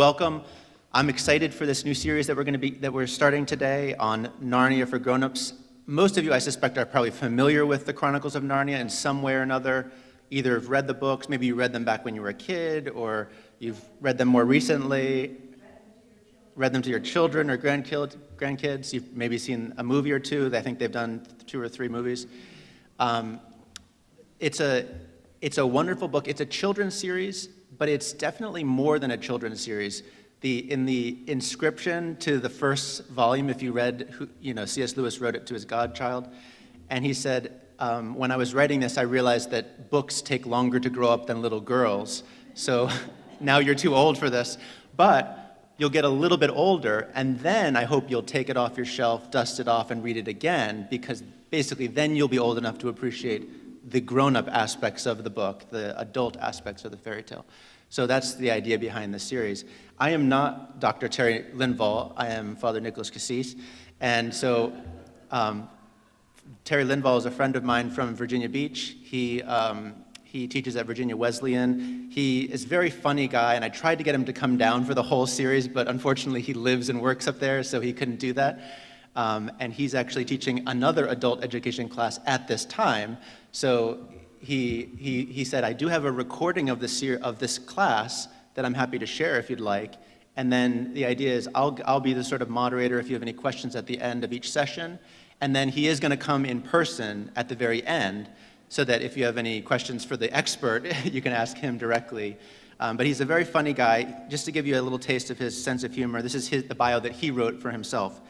Welcome. I'm excited for this new series that we're starting today on Narnia for grown-ups. Most of you, I suspect, are probably familiar with the Chronicles of Narnia in some way or another. Either have read the books, maybe you read them back when you were a kid, or you've read them more recently, read them to your children or grandkids. You've maybe seen a movie or two. I think they've done 2 or 3 movies. It's a wonderful book. It's a children's series, but it's definitely more than a children's series. In the inscription to the first volume, if you read, C.S. Lewis wrote it to his godchild, and he said, when I was writing this, I realized that books take longer to grow up than little girls, so now you're too old for this. But you'll get a little bit older, and then I hope you'll take it off your shelf, dust it off, and read it again, because basically then you'll be old enough to appreciate the grown-up aspects of the book, the adult aspects of the fairy tale. So that's the idea behind the series. I am not Dr. Terry Lindvall. I am Father Nicholas Cassis. And so Terry Lindvall is a friend of mine from Virginia Beach. He teaches at Virginia Wesleyan. He is a very funny guy, and I tried to get him to come down for the whole series, but unfortunately he lives and works up there, so he couldn't do that. And he's actually teaching another adult education class at this time. So he said, I do have a recording of this class that I'm happy to share if you'd like. And then the idea is I'll be the sort of moderator if you have any questions at the end of each session. And then he is going to come in person at the very end, so that if you have any questions for the expert, you can ask him directly. But he's a very funny guy. Just to give you a little taste of his sense of humor, this is the bio that he wrote for himself.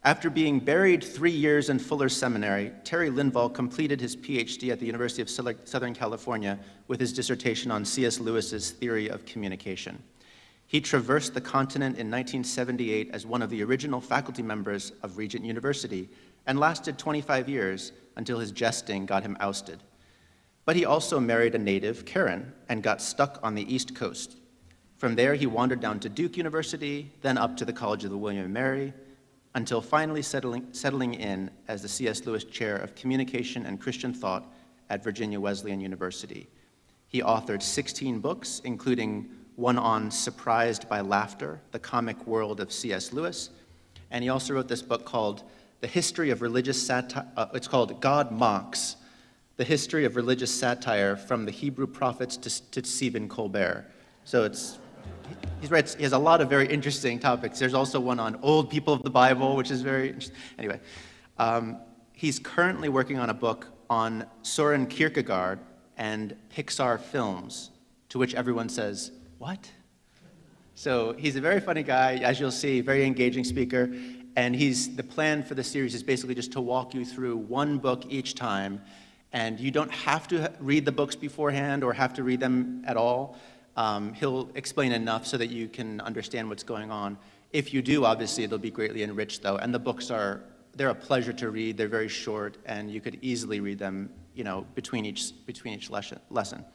After being buried 3 years in Fuller Seminary, Terry Lindvall completed his PhD at the University of Southern California with his dissertation on C.S. Lewis's theory of communication. He traversed the continent in 1978 as one of the original faculty members of Regent University and lasted 25 years until his jesting got him ousted. But he also married a native, Karen, and got stuck on the East Coast. From there, he wandered down to Duke University, then up to the College of the William and Mary, until finally settling in as the C.S. Lewis Chair of Communication and Christian Thought at Virginia Wesleyan University. He authored 16 books, including one on Surprised by Laughter, the comic world of C.S. Lewis, and he also wrote this book called The History of Religious Satire, it's called God Mocks, The History of Religious Satire from the Hebrew Prophets to Stephen Colbert. So he has a lot of very interesting topics. There's also one on old people of the Bible, which is very interesting. Anyway, he's currently working on a book on Soren Kierkegaard and Pixar films, to which everyone says, what? So he's a very funny guy, as you'll see, very engaging speaker, and the plan for the series is basically just to walk you through one book each time, and you don't have to read the books beforehand or have to read them at all. He'll explain enough so that you can understand what's going on. If you do, obviously, they'll be greatly enriched, though. And the books they're a pleasure to read. They're very short, and you could easily read them, between each lesson.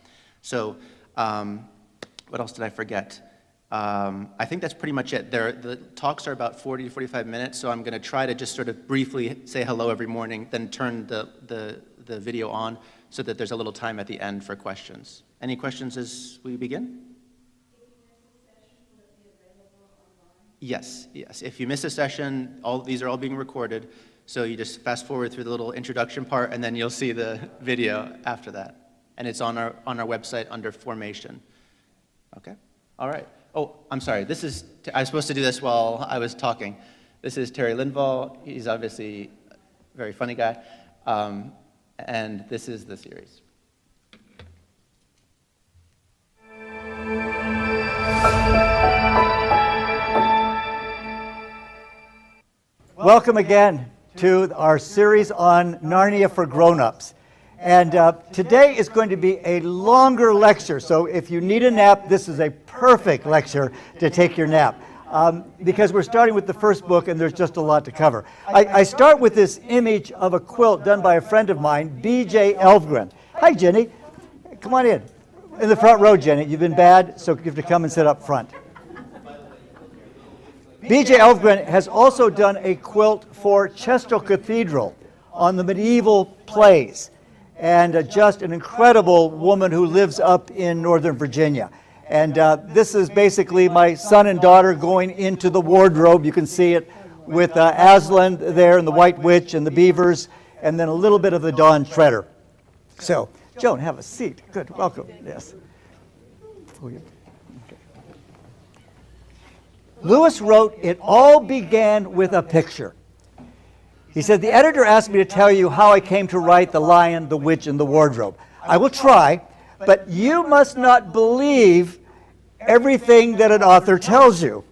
So, what else did I forget? I think that's pretty much it. The talks are about 40 to 45 minutes, so I'm going to try to just sort of briefly say hello every morning, then turn the video on so that there's a little time at the end for questions. Any questions as we begin? Yes. If you miss a session, these are all being recorded, so you just fast forward through the little introduction part, and then you'll see the video after that. And it's on our website under Formation. Okay? All right. Oh, I'm sorry. I was supposed to do this while I was talking. This is Terry Lindvall. He's obviously a very funny guy. And this is the series. Welcome again to our series on Narnia for grown-ups. And today is going to be a longer lecture, so if you need a nap, this is a perfect lecture to take your nap. Because we're starting with the first book and there's just a lot to cover. I start with this image of a quilt done by a friend of mine, B.J. Elfgren. Hi, Jenny. Come on in. In the front row, Jenny. You've been bad, so you have to come and sit up front. B.J. Elfgren has also done a quilt for Chester Cathedral on the medieval plays. And just an incredible woman who lives up in Northern Virginia. And this is basically my son and daughter going into the wardrobe. You can see it with Aslan there and the White Witch and the beavers, and then a little bit of the Dawn Treader. So, Joan, have a seat. Good, welcome. Yes. Oh, yeah. Okay. Lewis wrote, "It all began with a picture." He said, "The editor asked me to tell you how I came to write The Lion, the Witch, and the Wardrobe. I will try, but you must not believe everything that an author tells you,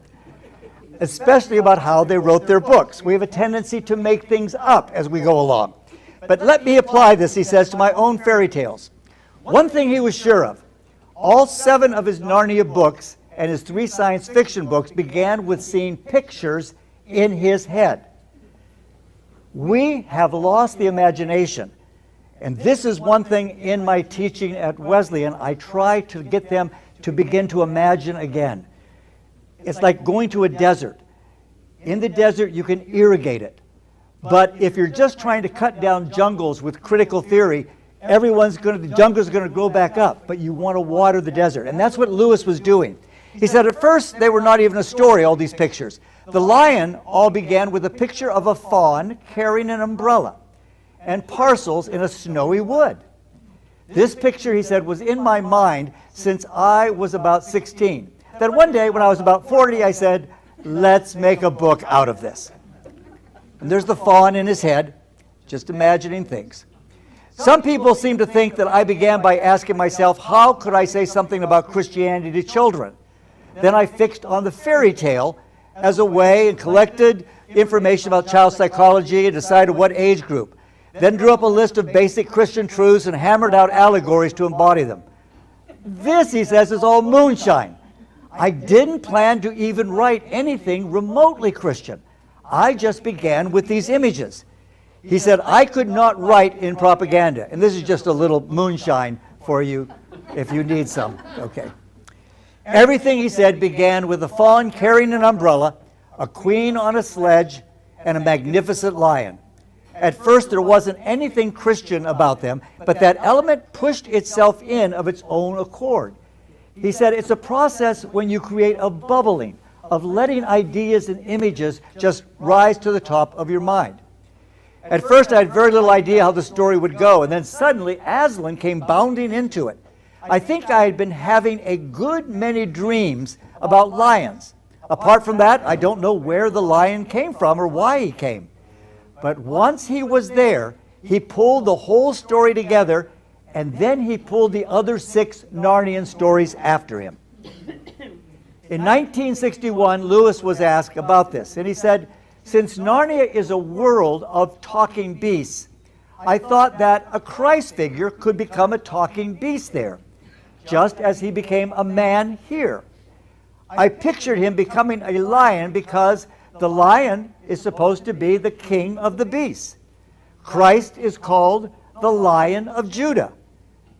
especially about how they wrote their books. We have a tendency to make things up as we go along. But let me apply this," he says, "to my own fairy tales. One thing he was sure of, all 7 of his Narnia books and his 3 science fiction books began with seeing pictures in his head. We have lost the imagination. And this is one thing in my teaching at Wesleyan. I try to get them to begin to imagine again. It's like going to a desert. In the desert, you can irrigate it. But if you're just trying to cut down jungles with critical theory, the jungle's going to grow back up, but you want to water the desert. And that's what Lewis was doing. He said at first they were not even a story, all these pictures. The lion all began with a picture of a fawn carrying an umbrella and parcels in a snowy wood. This picture, he said, was in my mind since I was about 16. Then one day when I was about 40, I said, let's make a book out of this. And there's the fawn in his head, just imagining things. Some people seem to think that I began by asking myself, how could I say something about Christianity to children? Then I fixed on the fairy tale as a way and collected information about child psychology and decided what age group. Then drew up a list of basic Christian truths and hammered out allegories to embody them. This, he says, is all moonshine. I didn't plan to even write anything remotely Christian. I just began with these images. He said, I could not write in propaganda. And this is just a little moonshine for you if you need some. Okay. Everything, he said, began with a fawn carrying an umbrella, a queen on a sledge, and a magnificent lion. At first, there wasn't anything Christian about them, but that element pushed itself in of its own accord. He said, it's a process when you create a bubbling of letting ideas and images just rise to the top of your mind. At first, I had very little idea how the story would go, and then suddenly Aslan came bounding into it. I think I had been having a good many dreams about lions. Apart from that, I don't know where the lion came from or why he came. But once he was there, he pulled the whole story together, and then he pulled the other 6 Narnian stories after him. In 1961, Lewis was asked about this, and he said, since Narnia is a world of talking beasts, I thought that a Christ figure could become a talking beast there, just as he became a man here. I pictured him becoming a lion because the lion is supposed to be the king of the beasts. Christ is called the Lion of Judah.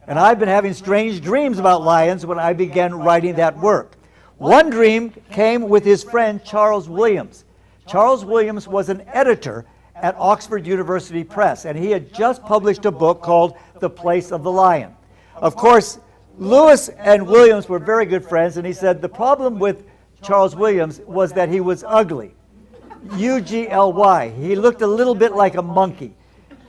And I've been having strange dreams about lions when I began writing that work. One dream came with his friend Charles Williams. Charles Williams was an editor at Oxford University Press, and he had just published a book called The Place of the Lion. Of course, Lewis and Williams were very good friends, and he said the problem with Charles Williams was that he was ugly. U-G-L-Y. He looked a little bit like a monkey.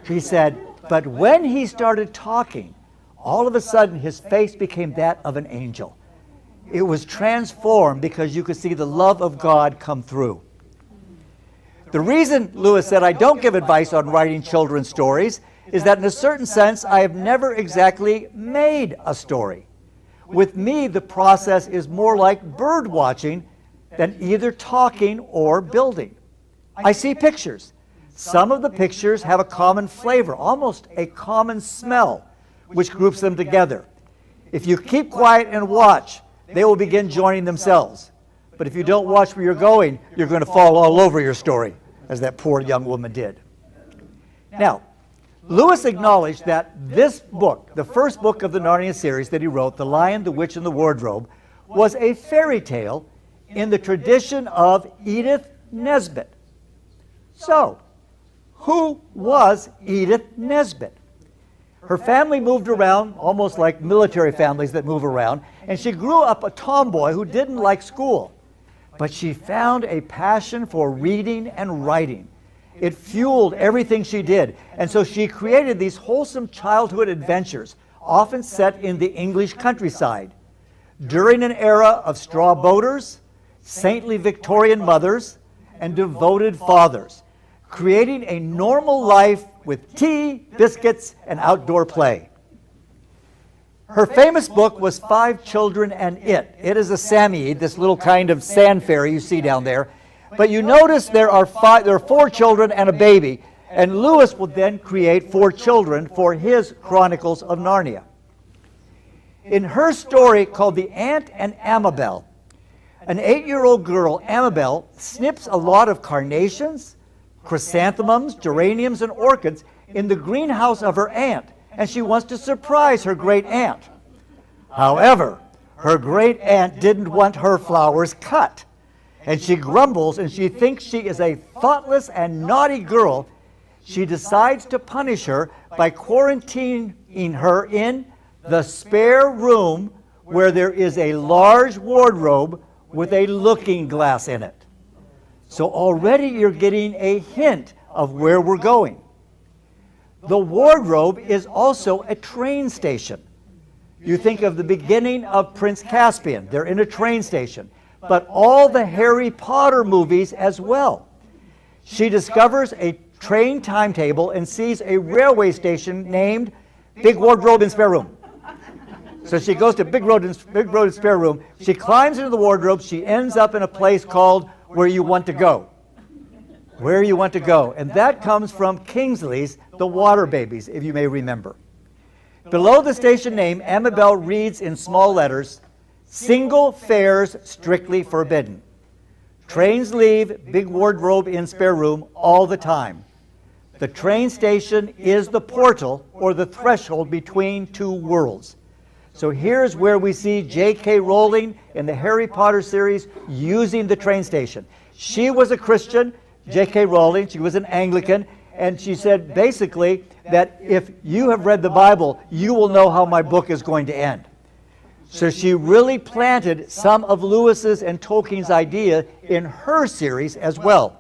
He said, but when he started talking, all of a sudden his face became that of an angel. It was transformed because you could see the love of God come through. The reason, Lewis said, I don't give advice on writing children's stories is that in a certain sense I have never exactly made a story. With me, the process is more like bird watching than either talking or building. I see pictures. Some of the pictures have a common flavor, almost a common smell, which groups them together. If you keep quiet and watch, they will begin joining themselves. But if you don't watch where you're going to fall all over your story, as that poor young woman did. Now, Lewis acknowledged that this book, the first book of the Narnia series that he wrote, The Lion, the Witch, and the Wardrobe, was a fairy tale in the tradition of Edith Nesbit. So, who was Edith Nesbit? Her family moved around, almost like military families that move around, and she grew up a tomboy who didn't like school. But she found a passion for reading and writing. It fueled everything she did, and so she created these wholesome childhood adventures, often set in the English countryside. During an era of straw boaters, saintly Victorian mothers, and devoted fathers, creating a normal life with tea, biscuits, and outdoor play. Her famous book was Five Children and It. It is a Samoyed, this little kind of sand fairy you see down there. But you notice there are 4 children and a baby, and Lewis will then create 4 children for his Chronicles of Narnia. In her story called The Ant and Amabel, an 8-year-old girl, Amabel, snips a lot of carnations, chrysanthemums, geraniums, and orchids in the greenhouse of her aunt, and she wants to surprise her great aunt. However, her great aunt didn't want her flowers cut, and she grumbles and she thinks she is a thoughtless and naughty girl. She decides to punish her by quarantining her in the spare room where there is a large wardrobe with a looking glass in it. So already you're getting a hint of where we're going. The wardrobe is also a train station. You think of the beginning of Prince Caspian. They're in a train station. But all the Harry Potter movies as well. She discovers a train timetable and sees a railway station named Big Wardrobe and Spare Room. So she goes to Big Road and Spare Room. She climbs into the wardrobe. She ends up in a place called Where You Want to Go. Where You Want to Go. And that comes from Kingsley's The Water Babies, if you may remember. Below the station name, Amabel reads in small letters, "Single fares strictly forbidden. Trains leave Big Wardrobe in Spare Room all the time. The train station is the portal or the threshold between 2 worlds." So here's where we see J.K. Rowling in the Harry Potter series using the train station. She was a Christian, J.K. Rowling, she was an Anglican, and she said basically that if you have read the Bible, you will know how my book is going to end. So she really planted some of Lewis's and Tolkien's idea in her series as well.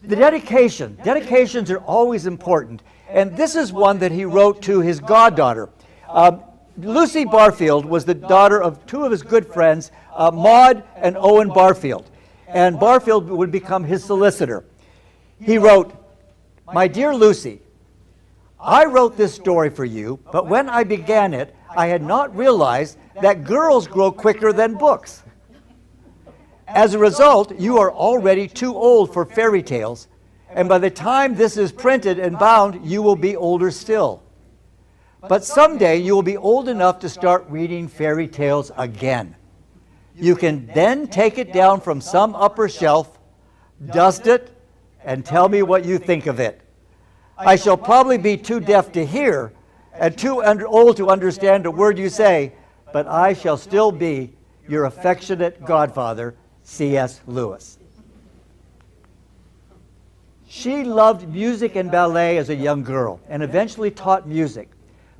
The dedications are always important, and this is one that he wrote to his goddaughter. Lucy Barfield was the daughter of 2 of his good friends, Maud and Owen Barfield, and Barfield would become his solicitor. He wrote, "My dear Lucy, I wrote this story for you, but when I began it, I had not realized that girls grow quicker than books. As a result, you are already too old for fairy tales, and by the time this is printed and bound, you will be older still. But someday you will be old enough to start reading fairy tales again. You can then take it down from some upper shelf, dust it, and tell me what you think of it. I shall probably be too deaf to hear and too old to understand a word you say, but I shall still be your affectionate godfather, C.S. Lewis." She loved music and ballet as a young girl and eventually taught music.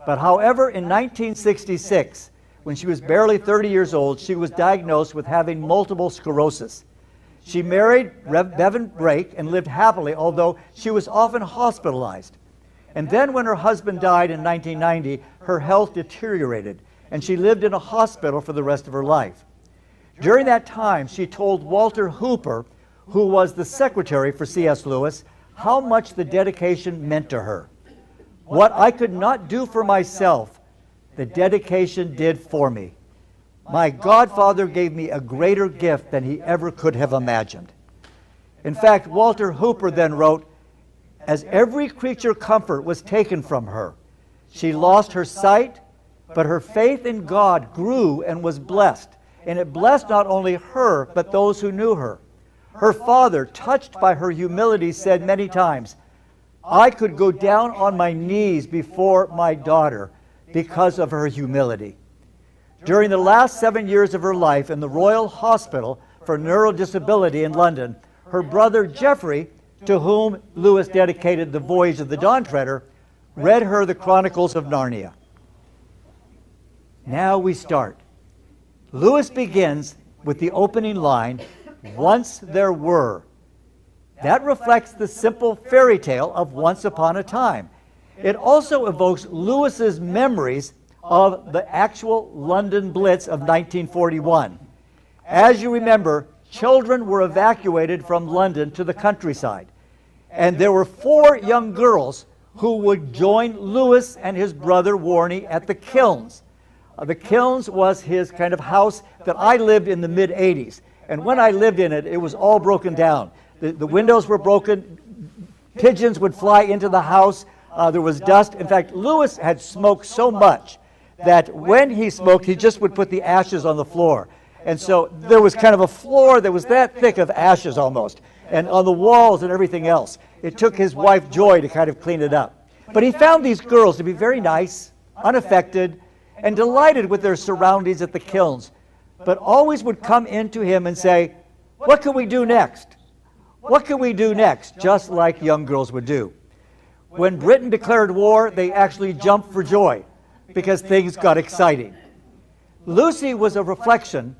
But however, in 1966, when she was barely 30 years old, she was diagnosed with having multiple sclerosis. She married Bevan Brake and lived happily, although she was often hospitalized. And then when her husband died in 1990, her health deteriorated, and she lived in a hospital for the rest of her life. During that time, she told Walter Hooper, who was the secretary for C.S. Lewis, how much the dedication meant to her. "What I could not do for myself, the dedication did for me. My godfather gave me a greater gift than he ever could have imagined." In fact, Walter Hooper then wrote, "As every creature comfort was taken from her, she lost her sight, but her faith in God grew and was blessed, and it blessed not only her, but those who knew her. Her father, touched by her humility, said many times, 'I could go down on my knees before my daughter because of her humility.' During the last 7 years of her life in the Royal Hospital for Neurodisability in London, her brother Geoffrey, to whom Lewis dedicated The Voyage of the Dawn Treader, read her the Chronicles of Narnia. Now we start. Lewis begins with the opening line, "Once there were." That reflects the simple fairy tale of once upon a time. It also evokes Lewis's memories of the actual London Blitz of 1941. As you remember, children were evacuated from London to the countryside. And there were 4 young girls who would join Lewis and his brother Warnie at the Kilns. The Kilns was his kind of house that I lived in the mid-'80s. And when I lived in it, it was all broken down. The windows were broken. Pigeons would fly into the house. There was dust. In fact, Lewis had smoked so much that when he smoked, he just would put the ashes on the floor. And so there was kind of a floor that was that thick of ashes almost, and on the walls and everything else. It took his wife Joy to kind of clean it up. But he found these girls to be very nice, unaffected, and delighted with their surroundings at the Kilns, but always would come into him and say, "What can we do next? What can we do next?" Just like young girls would do. When Britain declared war, they actually jumped for joy because things got exciting. Lucy was a reflection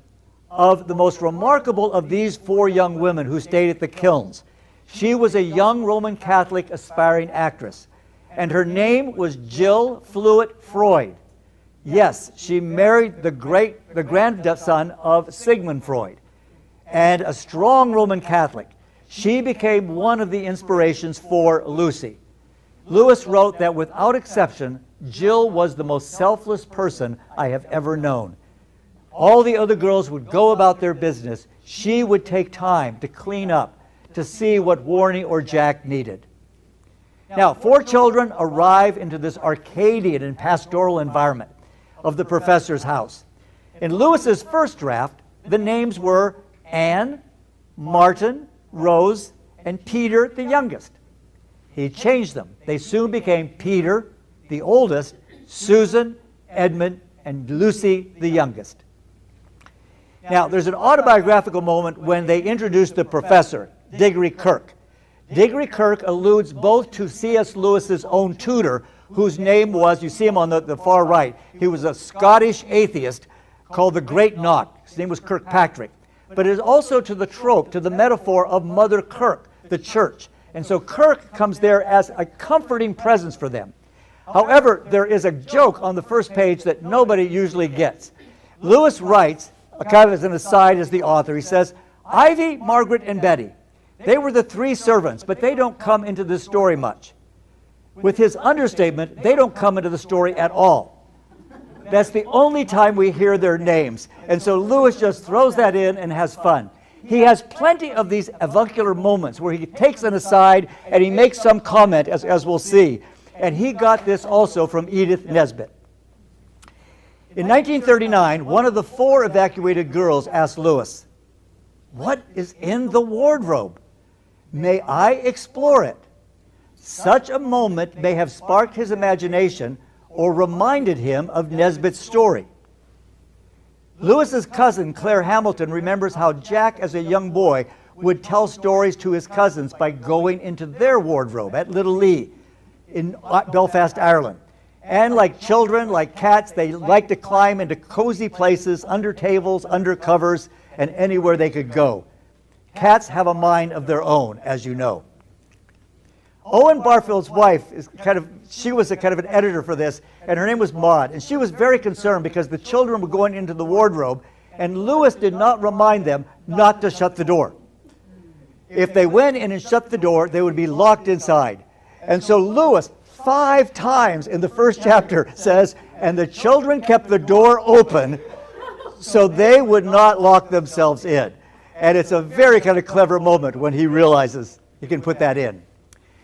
of the most remarkable of these 4 young women who stayed at the Kilns. She was a young Roman Catholic aspiring actress, and her name was Jill Fluett Freud. Yes, she married the grandson of Sigmund Freud, and a strong Roman Catholic. She became one of the inspirations for Lucy. Lewis wrote that without exception, Jill was the most selfless person I have ever known. All the other girls would go about their business. She would take time to clean up, to see what Warnie or Jack needed. Now, 4 children arrive into this Arcadian and pastoral environment of the professor's house. In Lewis's first draft, the names were Anne, Martin, Rose, and Peter, the youngest. He changed them. They soon became Peter, the oldest, Susan, Edmund, and Lucy, the youngest. Now, there's an autobiographical moment when they introduce the professor, Diggory Kirke. Diggory Kirke alludes both to C.S. Lewis's own tutor, whose name was, you see him on the far right, he was a Scottish atheist called the Great Knock. His name was Kirkpatrick. But it is also to the trope, to the metaphor of Mother Kirke, the church. And so Kirke comes there as a comforting presence for them. However, there is a joke on the first page that nobody usually gets. Lewis writes, kind of as an aside as the author, he says, "Ivy, Margaret, and Betty, they were the 3 servants, but they don't come into this story much." With his understatement, they don't come into the story at all. That's the only time we hear their names. And so Lewis just throws that in and has fun. He has plenty of these avuncular moments where he takes an aside and he makes some comment, as we'll see. And he got this also from Edith Nesbit. In 1939, one of the 4 evacuated girls asked Lewis, "What is in the wardrobe? May I explore it?" Such a moment may have sparked his imagination or reminded him of Nesbit's story. Lewis's cousin, Claire Hamilton, remembers how Jack, as a young boy, would tell stories to his cousins by going into their wardrobe at Little Lee in Belfast, Ireland. And like children, like cats, they like to climb into cozy places, under tables, under covers, and anywhere they could go. Cats have a mind of their own, as you know. Owen Barfield's wife she was a kind of an editor for this, and her name was Maud, and she was very concerned because the children were going into the wardrobe, and Lewis did not remind them not to shut the door. If they went in and shut the door, they would be locked inside. And so Lewis, 5 times in the first chapter, says, "And the children kept the door open so they would not lock themselves in." And it's a very kind of clever moment when he realizes he can put that in.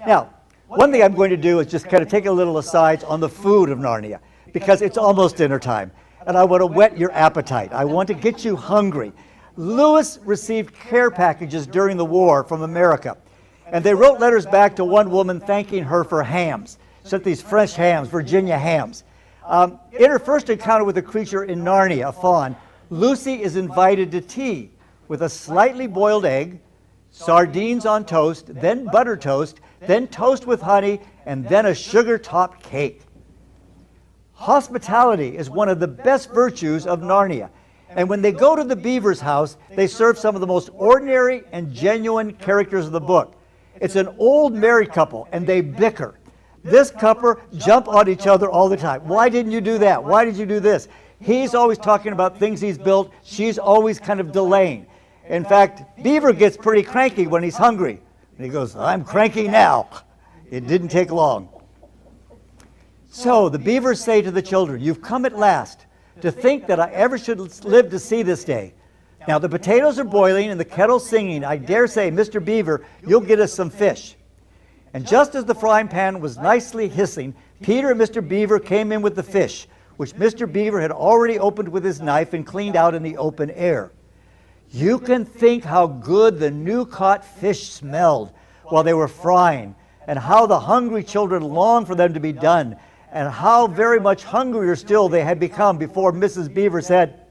Now, one thing I'm going to do is just kind of take a little aside on the food of Narnia, because it's almost dinner time, and I want to whet your appetite. I want to get you hungry. Lewis received care packages during the war from America, and they wrote letters back to one woman thanking her for hams. Sent these fresh hams, Virginia hams. In her first encounter with a creature in Narnia, a fawn, Lucy is invited to tea with a slightly boiled egg, sardines on toast, then butter toast, then toast with honey, and then a sugar-topped cake. Hospitality is one of the best virtues of Narnia. And when they go to the beaver's house, they serve some of the most ordinary and genuine characters of the book. It's an old married couple, and they bicker. This couple jump on each other all the time. Why didn't you do that? Why did you do this? He's always talking about things he's built. She's always kind of delaying. In fact, Beaver gets pretty cranky when he's hungry. And he goes, I'm cranky now. It didn't take long. So the beavers say to the children, you've come at last. To think that I ever should live to see this day. Now the potatoes are boiling and the kettle's singing. I dare say, Mr. Beaver, you'll get us some fish. And just as the frying pan was nicely hissing, Peter and Mr. Beaver came in with the fish, which Mr. Beaver had already opened with his knife and cleaned out in the open air. You can think how good the new caught fish smelled while they were frying, and how the hungry children longed for them to be done, and how very much hungrier still they had become before Mrs. Beaver said,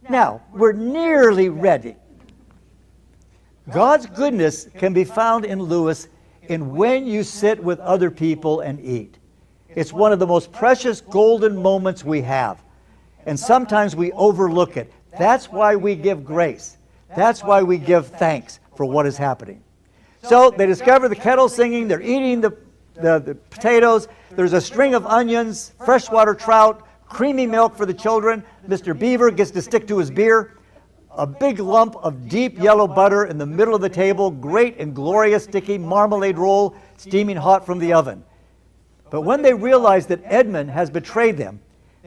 now, we're nearly ready. God's goodness can be found in Lewis in when you sit with other people and eat. It's one of the most precious golden moments we have. And sometimes we overlook it. That's why we give grace. That's why we give thanks for what is happening. So they discover the kettle singing. They're eating the potatoes. There's a string of onions, freshwater trout, creamy milk for the children. Mr. Beaver gets to stick to his beer. A big lump of deep yellow butter in the middle of the table. Great and glorious sticky marmalade roll steaming hot from the oven. But when they realize that Edmund has betrayed them,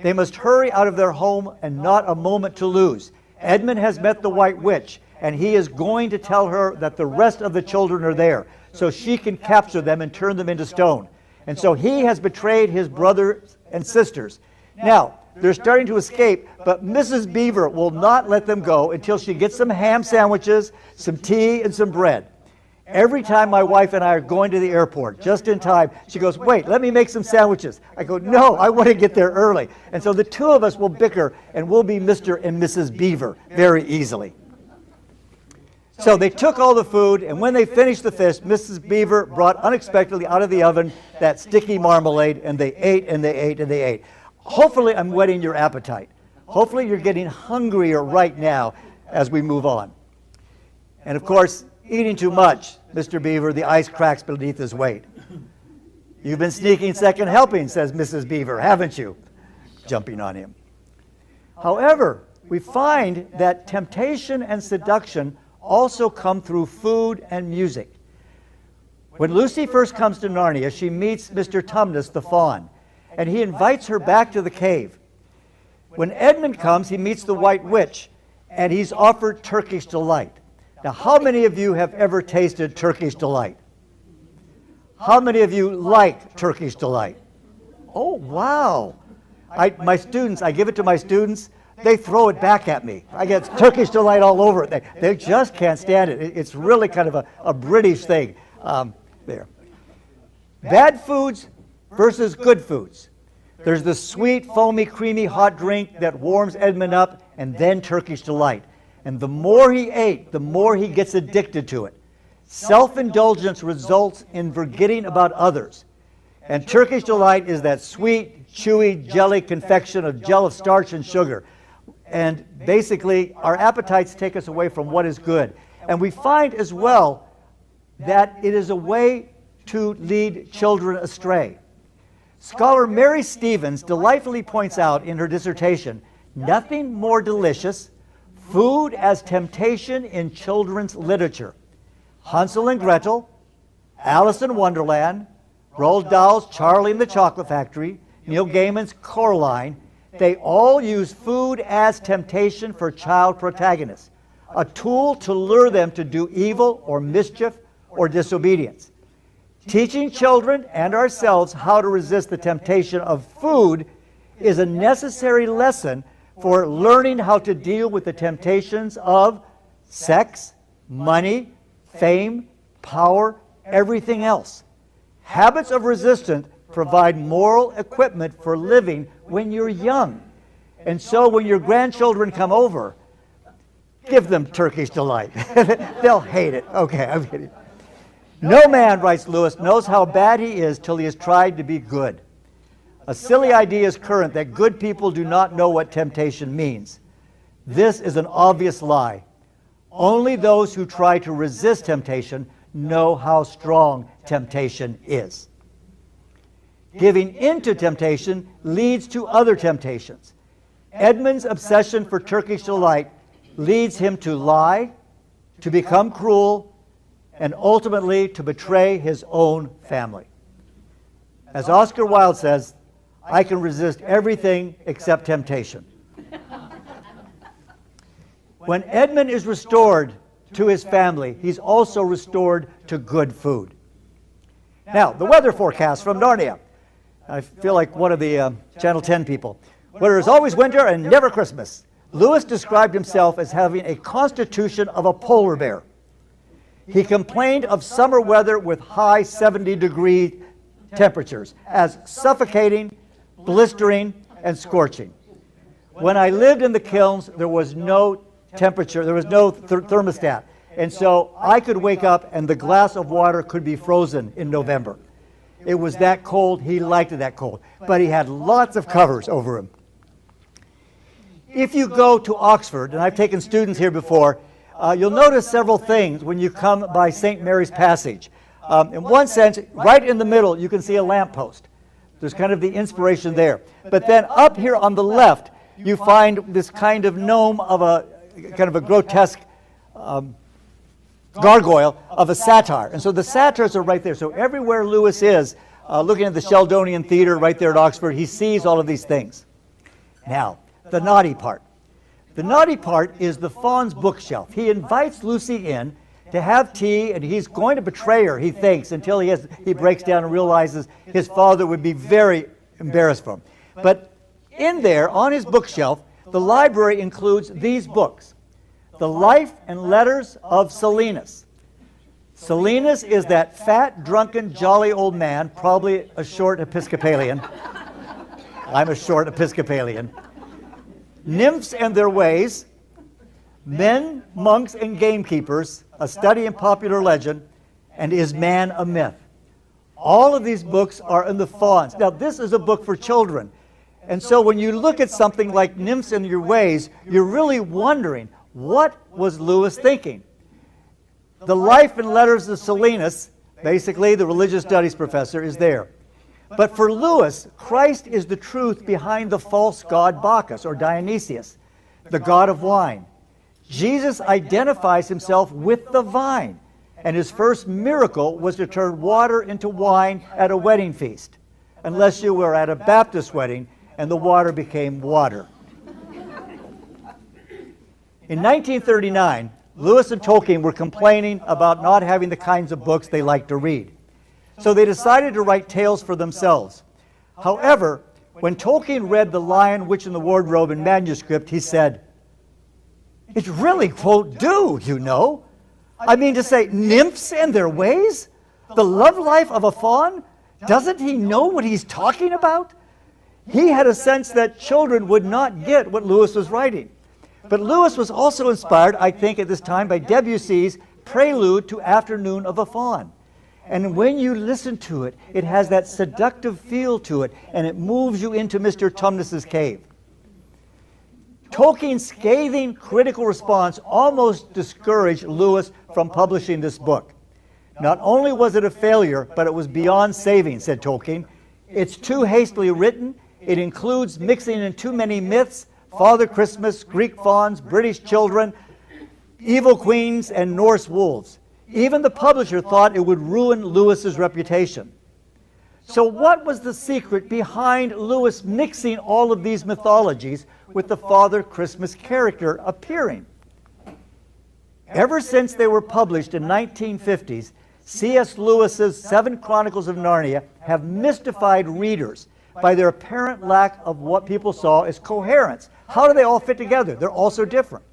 they must hurry out of their home and not a moment to lose. Edmund has met the White Witch, and he is going to tell her that the rest of the children are there, so she can capture them and turn them into stone. And so he has betrayed his brothers and sisters. Now, they're starting to escape, but Mrs. Beaver will not let them go until she gets some ham sandwiches, some tea, and some bread. Every time my wife and I are going to the airport, just in time, she goes, wait, let me make some sandwiches. I go, no, I want to get there early. And so the two of us will bicker, and we'll be Mr. and Mrs. Beaver very easily. So they took all the food, and when they finished the fish, Mrs. Beaver brought unexpectedly out of the oven that sticky marmalade, and they ate and they ate and they ate. Hopefully I'm whetting your appetite. Hopefully you're getting hungrier right now as we move on. And of course, eating too much, Mr. Beaver, the ice cracks beneath his weight. You've been sneaking second helpings, says Mrs. Beaver, haven't you? Jumping on him. However, we find that temptation and seduction also come through food and music. When Lucy first comes to Narnia, she meets Mr. Tumnus the fawn, and he invites her back to the cave. When Edmund comes, he meets the White Witch, and he's offered Turkish delight. Now, how many of you have ever tasted Turkish delight? How many of you like Turkish delight? Oh, wow. I give it to my students. They throw it back at me. I get Turkish delight all over it. They just can't stand it. It's really kind of a British thing. There. Bad foods versus good foods. There's the sweet, foamy, creamy hot drink that warms Edmund up, and then Turkish delight. And the more he ate, the more he gets addicted to it. Self-indulgence results in forgetting about others. And Turkish delight is that sweet, chewy jelly confection of gel of starch and sugar. And basically, our appetites take us away from what is good. And we find as well that it is a way to lead children astray. Scholar Mary Stevens delightfully points out in her dissertation, nothing more delicious, food as temptation in children's literature. Hansel and Gretel, Alice in Wonderland, Roald Dahl's Charlie and the Chocolate Factory, Neil Gaiman's Coraline, they all use food as temptation for child protagonists, a tool to lure them to do evil or mischief or disobedience. Teaching children and ourselves how to resist the temptation of food is a necessary lesson for learning how to deal with the temptations of sex, money, fame, power, everything else. Habits of resistance provide moral equipment for living when you're young. And so when your grandchildren come over, give them Turkish delight. They'll hate it. Okay, I'm kidding. No man, writes Lewis, knows how bad he is till he has tried to be good. A silly idea is current that good people do not know what temptation means. This is an obvious lie. Only those who try to resist temptation know how strong temptation is. Giving in to temptation leads to other temptations. Edmund's obsession for Turkish delight leads him to lie, to become cruel, and ultimately to betray his own family. As Oscar Wilde says, I can resist everything except temptation. When Edmund is restored to his family, he's also restored to good food. Now, the weather forecast from Narnia. I feel like one of the Channel 10 people. Where there's always winter and never Christmas. Lewis described himself as having a constitution of a polar bear. He complained of summer weather with high 70-degree temperatures as suffocating, blistering, and scorching. When I lived in the kilns, there was no temperature, there was no thermostat. And so I could wake up and the glass of water could be frozen in November. It was that cold. He liked it that cold. But he had lots of covers over him. If you go to Oxford, and I've taken students here before, you'll notice several things when you come by St. Mary's Passage. In one sense, right in the middle, you can see a lamppost. There's kind of the inspiration there. But then up here on the left, you find this kind of gnome of a kind of a grotesque gargoyle of a satyr. And so the satyrs are right there. So everywhere Lewis is, looking at the Sheldonian Theater right there at Oxford, he sees all of these things. Now, the naughty part. The naughty part is the fawn's bookshelf. He invites Lucy in to have tea, and he's going to betray her, he thinks, until he breaks down and realizes his father would be very embarrassed for him. But in there, on his bookshelf, the library includes these books. The Life and Letters of Silenus. Silenus is that fat, drunken, jolly old man, probably a short Episcopalian. I'm a short Episcopalian. Nymphs and Their Ways, Men, Monks, and Gamekeepers, A Study in Popular Legend, and Is Man a Myth? All of these books are in the fawns. Now, this is a book for children. And so when you look at something like Nymphs and Your Ways, you're really wondering, what was Lewis thinking? The Life and Letters of Silenus, basically the religious studies professor, is there. But for Lewis, Christ is the truth behind the false god Bacchus, or Dionysius, the god of wine. Jesus identifies himself with the vine, and his first miracle was to turn water into wine at a wedding feast, unless you were at a Baptist wedding and the water became water. In 1939, Lewis and Tolkien were complaining about not having the kinds of books they liked to read. So they decided to write tales for themselves. However, when Tolkien read The Lion, Witch, and the Wardrobe in manuscript, he said, "It really won't do, you know. I mean to say, nymphs and their ways? The love life of a faun? Doesn't he know what he's talking about?" He had a sense that children would not get what Lewis was writing. But Lewis was also inspired, I think, at this time by Debussy's Prelude to Afternoon of a Faun. And when you listen to it, it has that seductive feel to it, and it moves you into Mr. Tumnus's cave. Tolkien's scathing critical response almost discouraged Lewis from publishing this book. Not only was it a failure, but it was beyond saving, said Tolkien. It's too hastily written. It includes mixing in too many myths, Father Christmas, Greek fauns, British children, evil queens, and Norse wolves. Even the publisher thought it would ruin Lewis's reputation. So what was the secret behind Lewis mixing all of these mythologies with the Father Christmas character appearing? Ever since they were published in 1950s, C.S. Lewis's 7 Chronicles of Narnia have mystified readers by their apparent lack of what people saw as coherence. How do they all fit together? They're all so different.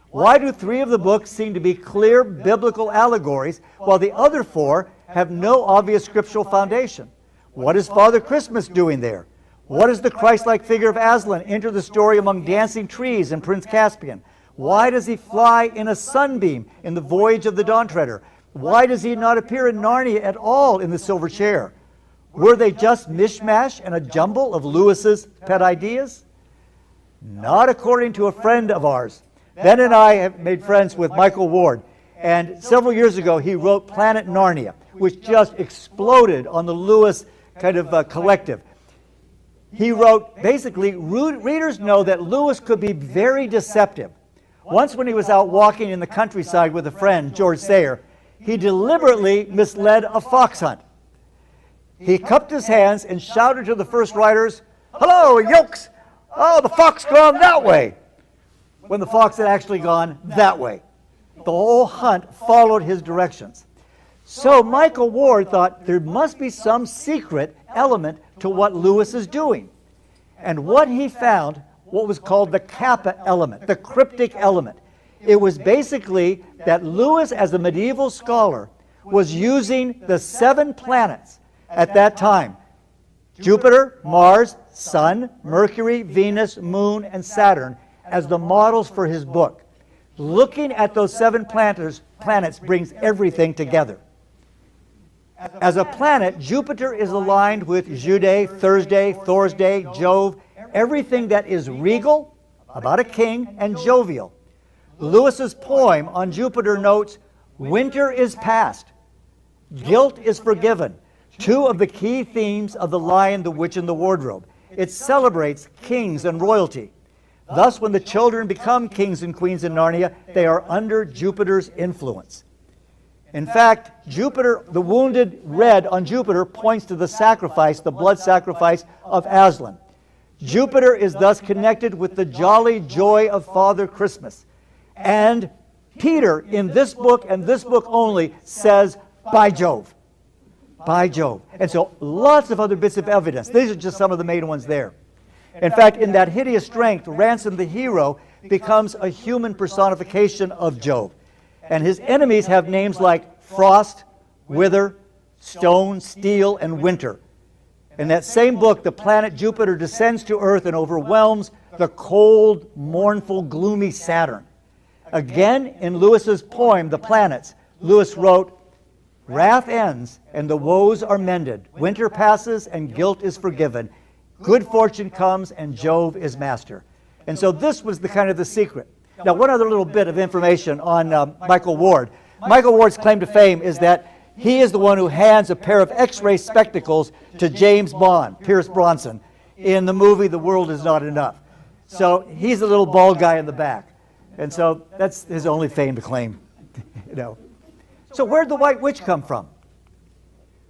Why do 3 of the books seem to be clear biblical allegories, while the other 4 have no obvious scriptural foundation? What is Father Christmas doing there? What does the Christ-like figure of Aslan enter the story among dancing trees in Prince Caspian? Why does he fly in a sunbeam in the Voyage of the Dawn Treader? Why does he not appear in Narnia at all in the silver chair? Were they just mishmash and a jumble of Lewis's pet ideas? Not according to a friend of ours. Ben and I have made friends with Michael Ward, and several years ago he wrote Planet Narnia, which just exploded on the Lewis kind of collective. He wrote, basically, readers know that Lewis could be very deceptive. Once when he was out walking in the countryside with a friend, George Sayer, he deliberately misled a fox hunt. He cupped his hands and shouted to the first riders, "Hello, yokes! Oh, the fox gone that way!" when the fox had actually gone that way. The whole hunt followed his directions. So Michael Ward thought there must be some secret element to what Lewis is doing. And what he found, what was called the kappa element, the cryptic element. It was basically that Lewis, as a medieval scholar, was using the 7 planets at that time: Jupiter, Mars, Sun, Mercury, Venus, Moon, and Saturn as the models for his book. Looking at those 7 planets brings everything together. As a planet, Jupiter is aligned with Jude, Thursday, Thorsday, Jove, everything that is regal, about a king, and jovial. Lewis's poem on Jupiter notes, "Winter is past, guilt is forgiven," 2 of the key themes of The Lion, the Witch, and the Wardrobe. It celebrates kings and royalty. Thus, when the children become kings and queens in Narnia, they are under Jupiter's influence. In fact, Jupiter, the wounded red on Jupiter, points to the sacrifice, the blood sacrifice of Aslan. Jupiter is thus connected with the jolly joy of Father Christmas. And Peter, in this book and this book only, says, "By Jove." By Jove. And so lots of other bits of evidence. These are just some of the main ones there. In fact, in that hideous strength, Ransom the hero becomes a human personification of Jove. And his enemies have names like Frost, Wither, Stone, Steel, and Winter. In that same book, the planet Jupiter descends to Earth and overwhelms the cold, mournful, gloomy Saturn. Again, in Lewis's poem, The Planets, Lewis wrote, "Wrath ends and the woes are mended. Winter passes and guilt is forgiven. Good fortune comes and Jove is master." And so this was the kind of the secret. Now, one other little bit of information on Michael Ward. Michael Ward's claim to fame is that he is the one who hands a pair of X-ray spectacles to James Bond, Pierce Bronson, in the movie The World Is Not Enough. So he's the little bald guy in the back. And so that's his only fame to claim. So where'd the White Witch come from?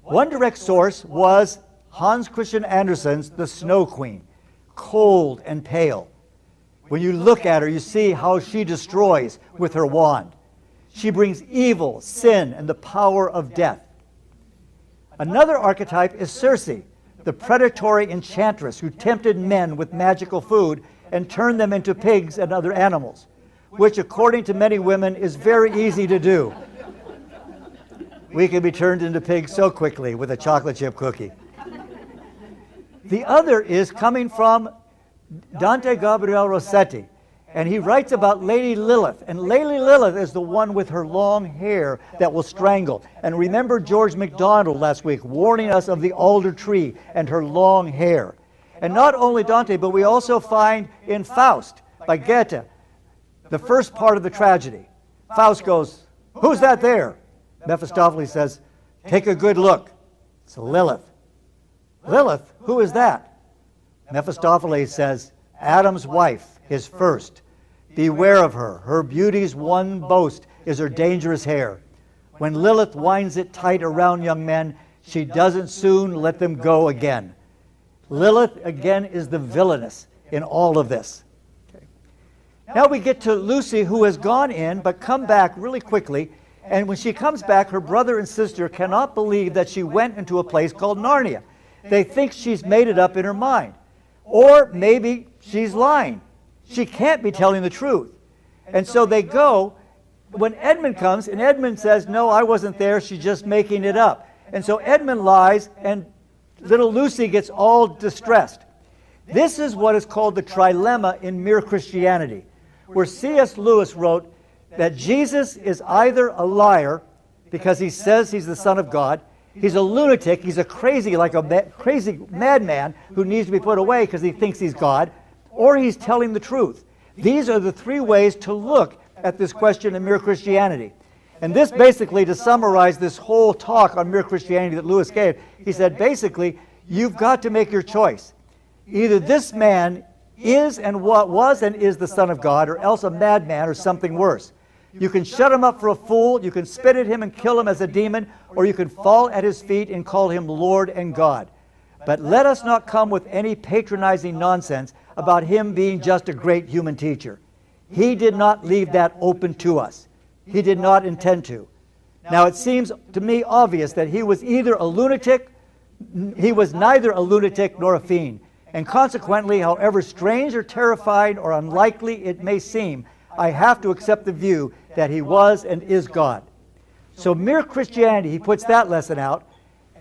One direct source was Hans Christian Andersen's The Snow Queen, cold and pale. When you look at her, you see how she destroys with her wand. She brings evil, sin, and the power of death. Another archetype is Circe, the predatory enchantress who tempted men with magical food and turned them into pigs and other animals, which, according to many women, is very easy to do. We can be turned into pigs so quickly with a chocolate chip cookie. The other is coming from Dante Gabriel Rossetti, and he writes about Lady Lilith. And Lady Lilith is the one with her long hair that will strangle. And remember George MacDonald last week warning us of the alder tree and her long hair. And not only Dante, but we also find in Faust by Goethe, the first part of the tragedy. Faust goes, "Who's that there?" Mephistopheles says, "Take a good look. It's Lilith." "Lilith? Who is that?" Mephistopheles says, "Adam's wife, his first. Beware of her. Her beauty's one boast is her dangerous hair. When Lilith winds it tight around young men, she doesn't soon let them go again." Lilith, again, is the villainess in all of this. Okay. Now we get to Lucy, who has gone in but come back really quickly. And when she comes back, her brother and sister cannot believe that she went into a place called Narnia. They think she's made it up in her mind. Or maybe she's lying. She can't be telling the truth. And so they go. When Edmund comes, and Edmund says, "No, I wasn't there. She's just making it up." And so Edmund lies, and little Lucy gets all distressed. This is what is called the trilemma in Mere Christianity, where C.S. Lewis wrote that Jesus is either a liar, because he says he's the Son of God. He's a lunatic. He's a crazy madman who needs to be put away because he thinks he's God, or he's telling the truth. These are the three ways to look at this question of mere Christianity. And this basically, to summarize this whole talk on mere Christianity that Lewis gave, he said, basically, you've got to make your choice. Either this man is and what was and is the Son of God, or else a madman or something worse. You can shut him up for a fool, you can spit at him and kill him as a demon, or you can fall at his feet and call him Lord and God. But let us not come with any patronizing nonsense about him being just a great human teacher. He did not leave that open to us. He did not intend to. Now it seems to me obvious that he was either a lunatic, he was neither a lunatic nor a fiend. And consequently, however strange or terrifying or unlikely it may seem, I have to accept the view that he was and is God. So mere Christianity, he puts that lesson out.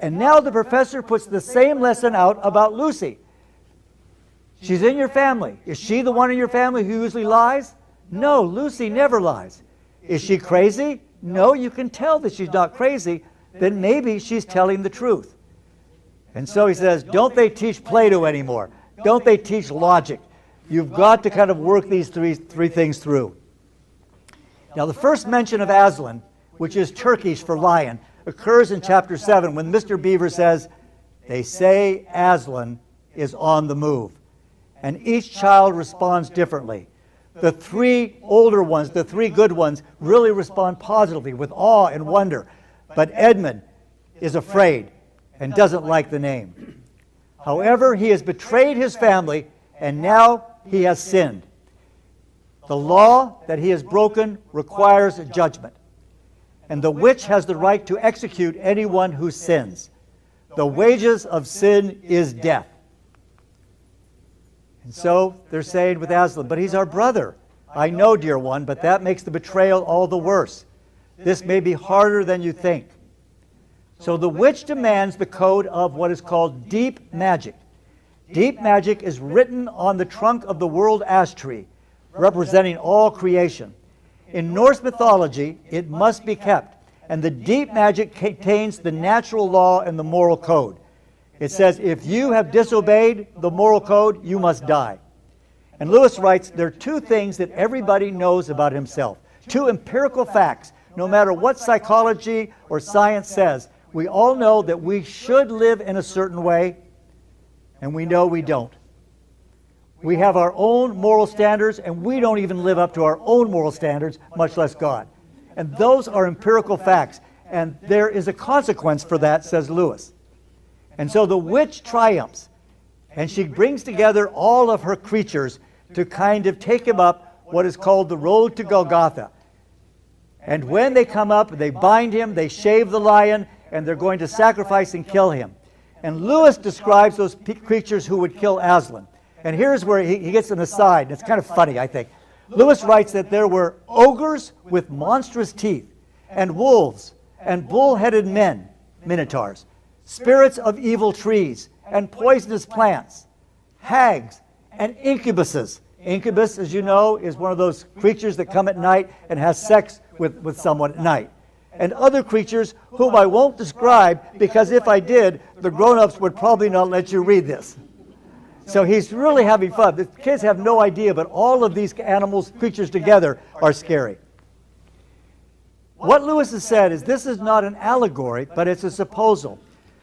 And now the professor puts the same lesson out about Lucy. She's in your family. Is she the one in your family who usually lies? No, Lucy never lies. Is she crazy? No, you can tell that she's not crazy. Then maybe she's telling the truth. And so he says, don't they teach Plato anymore? Don't they teach logic? You've got to kind of work these three things through. Now the first mention of Aslan, which is Turkish for lion, occurs in chapter 7 when Mr. Beaver says, they say Aslan is on the move. And each child responds differently. The three older ones, the three good ones, really respond positively with awe and wonder. But Edmund is afraid and doesn't like the name. However, he has betrayed his family and now he has sinned. The law that he has broken requires a judgment. And the witch has the right to execute anyone who sins. The wages of sin is death. And so they're saying with Aslan, but he's our brother. I know, dear one, but that makes the betrayal all the worse. This may be harder than you think. So the witch demands the code of what is called deep magic. Deep magic is written on the trunk of the world ash tree, representing all creation. In Norse mythology, it must be kept, and the deep magic contains the natural law and the moral code. It says, if you have disobeyed the moral code, you must die. And Lewis writes, there are two things that everybody knows about himself, two empirical facts. No matter what psychology or science says, we all know that we should live in a certain way, and we know we don't. We have our own moral standards, and we don't even live up to our own moral standards, much less God. And those are empirical facts, and there is a consequence for that, says Lewis. And so the witch triumphs, and she brings together all of her creatures to kind of take him up what is called the road to Golgotha. And when they come up, they bind him, they shave the lion, and they're going to sacrifice and kill him. And Lewis describes those creatures who would kill Aslan. And here's where he gets an aside. It's kind of funny, I think. Lewis writes that there were ogres with monstrous teeth, and wolves, and bull-headed men, minotaurs, spirits of evil trees, and poisonous plants, hags, and incubuses. Incubus, as you know, is one of those creatures that come at night and has sex with someone at night. And other creatures whom I won't describe, because if I did, the grown-ups would probably not let you read this. So he's really having fun. The kids have no idea, but all of these animals, creatures together are scary. What Lewis has said is this is not an allegory, but it's a supposal.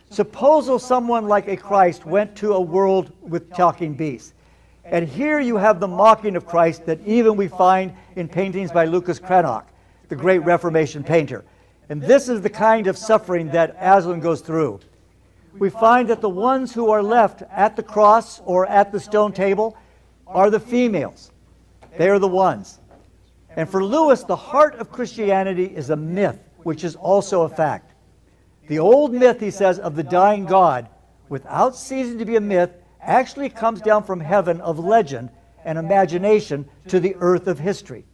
Supposal someone like a Christ went to a world with talking beasts. And here you have the mocking of Christ that even we find in paintings by Lucas Cranach, the great Reformation painter. And this is the kind of suffering that Aslan goes through. We find that the ones who are left at the cross or at the stone table are the females. They are the ones. And for Lewis, the heart of Christianity is a myth, which is also a fact. The old myth, he says, of the dying God, without ceasing to be a myth, actually comes down from heaven of legend and imagination to the earth of history.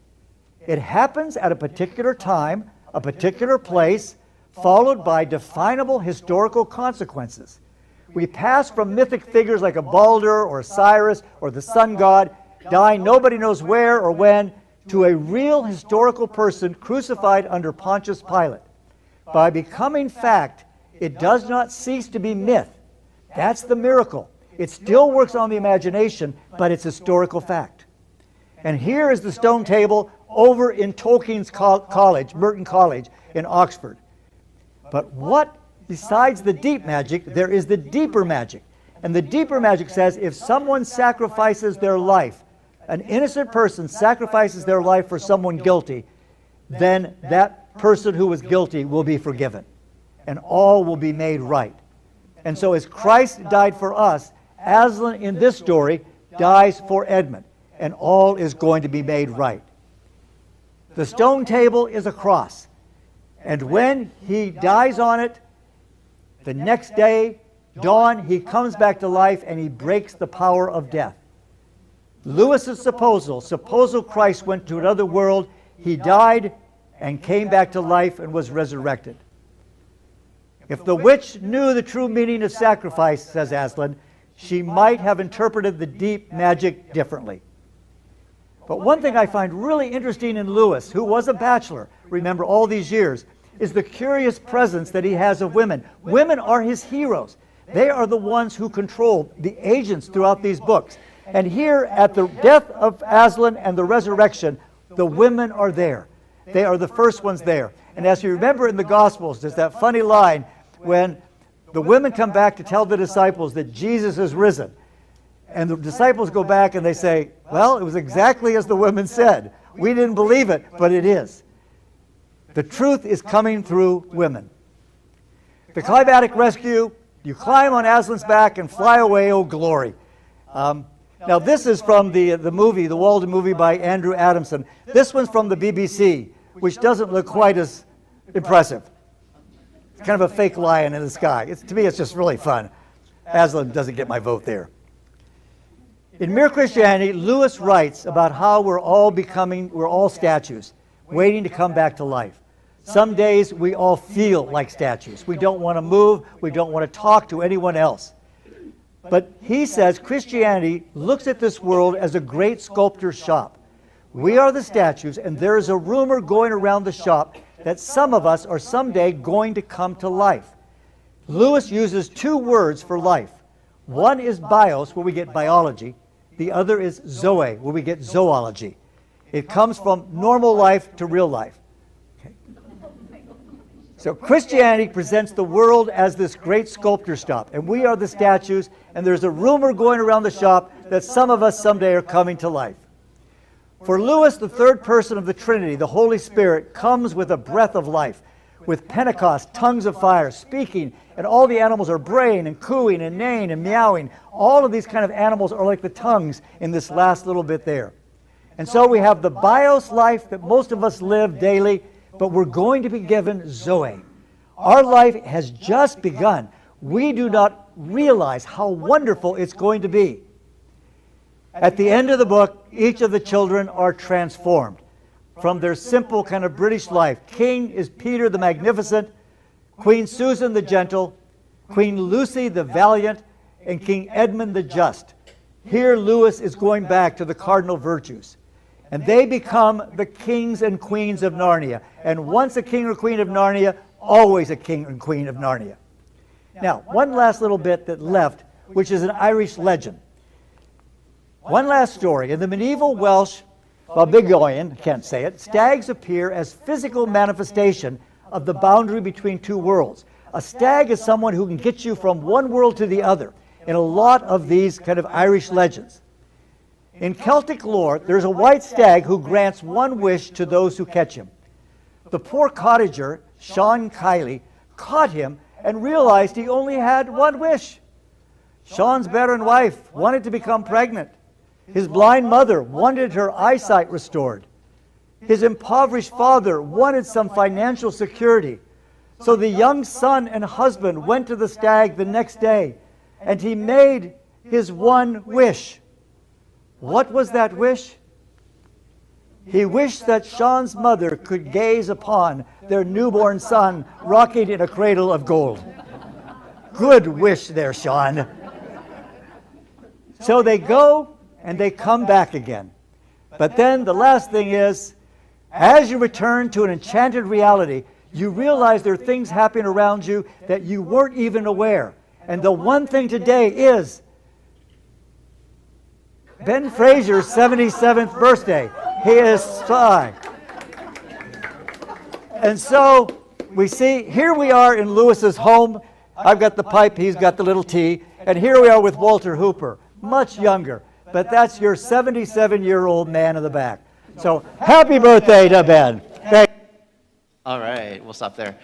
It happens at a particular time, a particular place, followed by definable historical consequences. We pass from mythic figures like a Balder or Cyrus or the sun god, dying nobody knows where or when, to a real historical person crucified under Pontius Pilate. by becoming fact, it does not cease to be myth. That's the miracle. It still works on the imagination, but it's historical fact. And here is the stone table over in Tolkien's college, Merton College in Oxford. But what, besides the deep magic, there is the deeper magic. And the deeper magic says if someone sacrifices their life, an innocent person sacrifices their life for someone guilty, then that person who was guilty will be forgiven. And all will be made right. And so as Christ died for us, Aslan in this story dies for Edmund. And all is going to be made right. The stone table is a cross. And when he dies on it, the next day, dawn, he comes back to life and he breaks the power of death. Lewis's supposal Christ went to another world, he died and came back to life and was resurrected. If the witch knew the true meaning of sacrifice, says Aslan, she might have interpreted the deep magic differently. But one thing I find really interesting in Lewis, who was a bachelor, remember all these years, is the curious presence that he has of women. Women are his heroes. They are the ones who control the agents throughout these books. And here at the death of Aslan and the resurrection, the women are there. They are the first ones there. And as you remember in the Gospels, there's that funny line when the women come back to tell the disciples that Jesus is risen. And the disciples go back and they say, well, it was exactly as the women said. We didn't believe it, but it is. The truth is coming through women. The climatic rescue, you climb on Aslan's back and fly away, oh glory. Now this is from the movie, the Walden movie by Andrew Adamson. This one's from the BBC, which doesn't look quite as impressive. It's kind of a fake lion in the sky. To me, it's just really fun. Aslan doesn't get my vote there. In Mere Christianity, Lewis writes about how we're all statues, waiting to come back to life. Some days we all feel like statues. We don't want to move. We don't want to talk to anyone else. But he says Christianity looks at this world as a great sculptor's shop. We are the statues, and there is a rumor going around the shop that some of us are someday going to come to life. Lewis uses two words for life. One is bios, where we get biology. The other is zoe, where we get zoology. It comes from normal life to real life. Okay. So Christianity presents the world as this great sculptor's shop, and we are the statues, and there's a rumor going around the shop that some of us someday are coming to life. For Lewis, the third person of the Trinity, the Holy Spirit, comes with a breath of life, with Pentecost, tongues of fire, speaking, and all the animals are braying and cooing and neighing and meowing. All of these kind of animals are like the tongues in this last little bit there. And so we have the bios life that most of us live daily, but we're going to be given Zoe. Our life has just begun. We do not realize how wonderful it's going to be. At the end of the book, each of the children are transformed from their simple kind of British life. King is Peter the Magnificent, Queen Susan the Gentle, Queen Lucy the Valiant, and King Edmund the Just. Here Lewis is going back to the cardinal virtues. And they become the kings and queens of Narnia. And once a king or queen of Narnia, always a king and queen of Narnia. Now, one last little bit that left, which is an Irish legend. One last story. In the medieval Welsh Balbigoian, can't say it, stags appear as physical manifestation of the boundary between two worlds. A stag is someone who can get you from one world to the other in a lot of these kind of Irish legends. In Celtic lore, there's a white stag who grants one wish to those who catch him. The poor cottager, Sean Kiley, caught him and realized he only had one wish. Sean's barren wife wanted to become pregnant. His blind mother wanted her eyesight restored. His impoverished father wanted some financial security. So the young son and husband went to the stag the next day, and he made his one wish. What was that wish? He wished that Sean's mother could gaze upon their newborn son rocking in a cradle of gold. Good wish there, Sean. So they go and they come back again. But then the last thing is, as you return to an enchanted reality, you realize there are things happening around you that you weren't even aware. And the one thing today is Ben Fraser's 77th birthday. He is 5. And so we see, here we are in Lewis's home. I've got the pipe, he's got the little tea. And here we are with Walter Hooper, much younger. But that's your 77-year-old man in the back. So happy birthday to Ben. Thank you. All right, we'll stop there.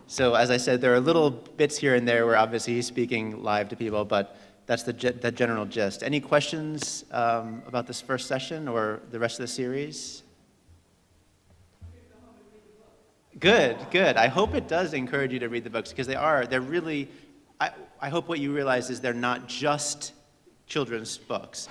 So as I said, there are little bits here and there where obviously he's speaking live to people, but that's the general gist. Any questions about this first session or the rest of the series? Good, good. I hope it does encourage you to read the books, because they're really, I hope what you realize is they're not just children's books.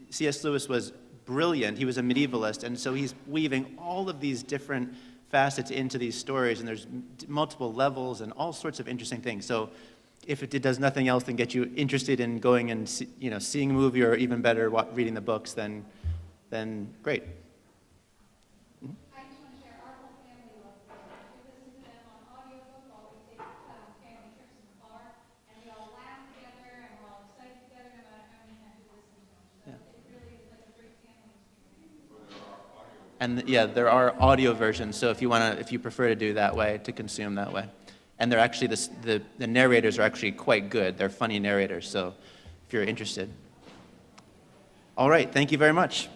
C.S. Lewis was brilliant. He was a medievalist, and so he's weaving all of these different facets into these stories, and there's multiple levels and all sorts of interesting things. So if it does nothing else than get you interested in going and seeing a movie, or even better, reading the books, then great. I just want to share our whole family loves this. We listen to them on audiobook while we take family trips in the car, and we all laugh together and we're all excited together no matter how many times we listen to them. So it really is like a great family experience. And yeah, there are audio versions, so if you prefer to do that way, to consume that way. And they're actually, the narrators are actually quite good. They're funny narrators, so if you're interested. All right, thank you very much.